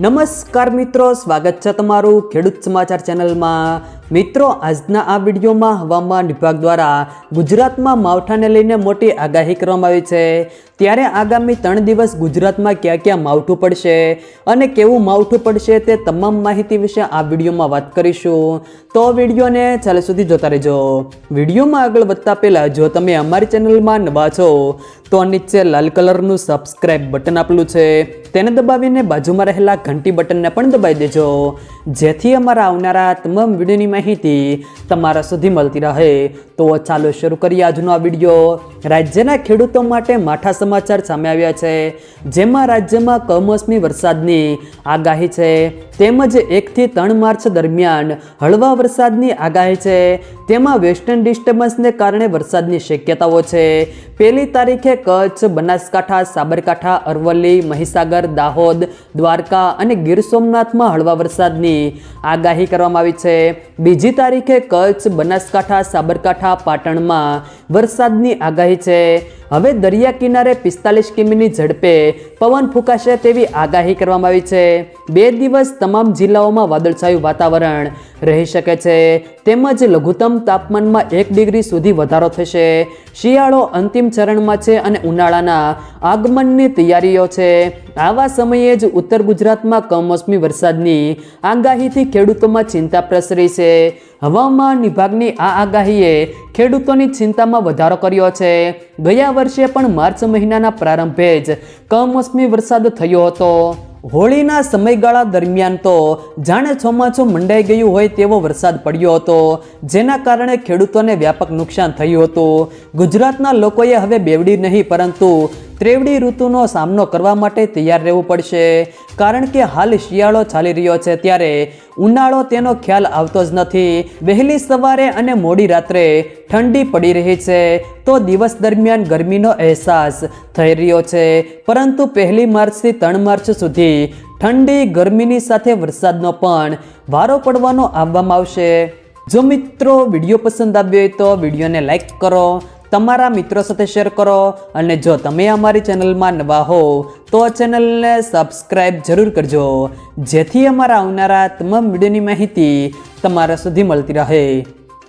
નમસ્કાર મિત્રો, સ્વાગત છે તમારું ખેડૂત સમાચાર ચેનલમાં। મિત્રો, આજના આ વિડીયોમાં હવામાન વિભાગ દ્વારા ગુજરાતમાં માવઠાને લઈને મોટી આગાહી કરવામાં આવી છે। ત્યારે આગામી 3 દિવસ ગુજરાતમાં ક્યાં ક્યાં માવઠું પડશે અને કેવું માવઠું પડશે તે તમામ માહિતી વિશે આ વિડીયોમાં વાત કરીશું। તો વિડીયોને છેલ્લે સુધી જોતા રહેજો। વિડીયોમાં આગળ વધતા પહેલાં જો તમે અમારી ચેનલમાં નવા છો તો નીચે લાલ કલરનું સબસ્ક્રાઇબ બટન આપેલું છે તેને દબાવીને બાજુમાં રહેલા ઘંટી બટનને પણ દબાવી દેજો, જેથી અમારા આવનારા તમામ વિડીયોની માહિતી તમારા સુધી મળતી રહે। તો ચાલો શરૂ કરીએ આજનો આ વિડીયો। રાજ્યના ખેડૂતો માટે માઠા સમાચાર સામે આવ્યા છે, જેમાં રાજ્યમાં કમોસમી વરસાદની આગાહી છે, તેમજ 1 થી 3 માર્ચ દરમિયાન હળવા વરસાદની આગાહી છે। તેમાં વેસ્ટર્ન ડિસ્ટર્બન્સને કારણે વરસાદની શક્યતાઓ છે। 1 તારીખે કચ્છ, બનાસકાંઠા, સાબરકાંઠા, અરવલ્લી, મહીસાગર, દાહોદ, દ્વારકા અને ગીર સોમનાથમાં હળવા વરસાદની આગાહી કરવામાં આવી છે। 2 તારીખે કચ્છ, બનાસકાંઠા, સાબરકાંઠા, પાટણમાં વરસાદની આગાહી છે। હવે દરિયા કિનારે 45 કિમીની ઝડપે પવન ફૂંકાશે તેવી આગાહી કરવામાં આવી છે। 2 દિવસ તમામ જિલ્લાઓમાં વાદળછાયું વાતાવરણ રહી શકે છે, તેમજ લઘુત્તમ તાપમાનમાં 1 ડિગ્રી સુધી વધારો થશે। શિયાળો અંતિમ ચરણમાં છે અને ઉનાળાના આગમનની તૈયારીઓ છે। આવા સમયે જ ઉત્તર ગુજરાતમાં કમોસમી વરસાદની આગાહીથી ખેડૂતોમાં ચિંતા પ્રસરી છે। હવામાન વિભાગની આ આગાહીએ ખેડૂતોની ચિંતામાં વધારો કર્યો છે। ગયા વર્ષે પણ માર્ચ મહિનાના પ્રારંભે જ કમોસમી વરસાદ થયો હતો। હોળીના સમયગાળા દરમિયાન તો જાણે ચોમાસું મંડાઈ ગયું હોય તેવો વરસાદ પડ્યો હતો, જેના કારણે ખેડૂતોને વ્યાપક નુકસાન થયું હતું। ગુજરાતના લોકોએ હવે બેવડી નહીં પરંતુ ત્રેવડી ઋતુનો સામનો કરવા માટે તૈયાર રહેવું પડશે, કારણ કે હાલ શિયાળો ચાલી રહ્યો છે ત્યારે ઉનાળો તેનો ખ્યાલ આવતો જ નથી। વહેલી સવારે અને મોડી રાત્રે ઠંડી પડી રહી છે તો દિવસ દરમિયાન ગરમીનો અહેસાસ થઈ રહ્યો છે, પરંતુ 1 માર્ચથી 3 માર્ચ સુધી ઠંડી ગરમીની સાથે વરસાદનો પણ વારો પડવાનો આવવામાં આવશે। જો મિત્રો વિડીયો પસંદ આવ્યો હોય તો વિડીયોને લાઈક કરો, તમારા મિત્રો સાથે શેર કરો અને જો તમે અમારી ચેનલમાં નવા હો તો ચેનલને સબસ્ક્રાઇબ જરૂર કરજો, જેથી અમારા આવનારા તમામ વિડીયોની માહિતી તમારા સુધી મળતી રહે।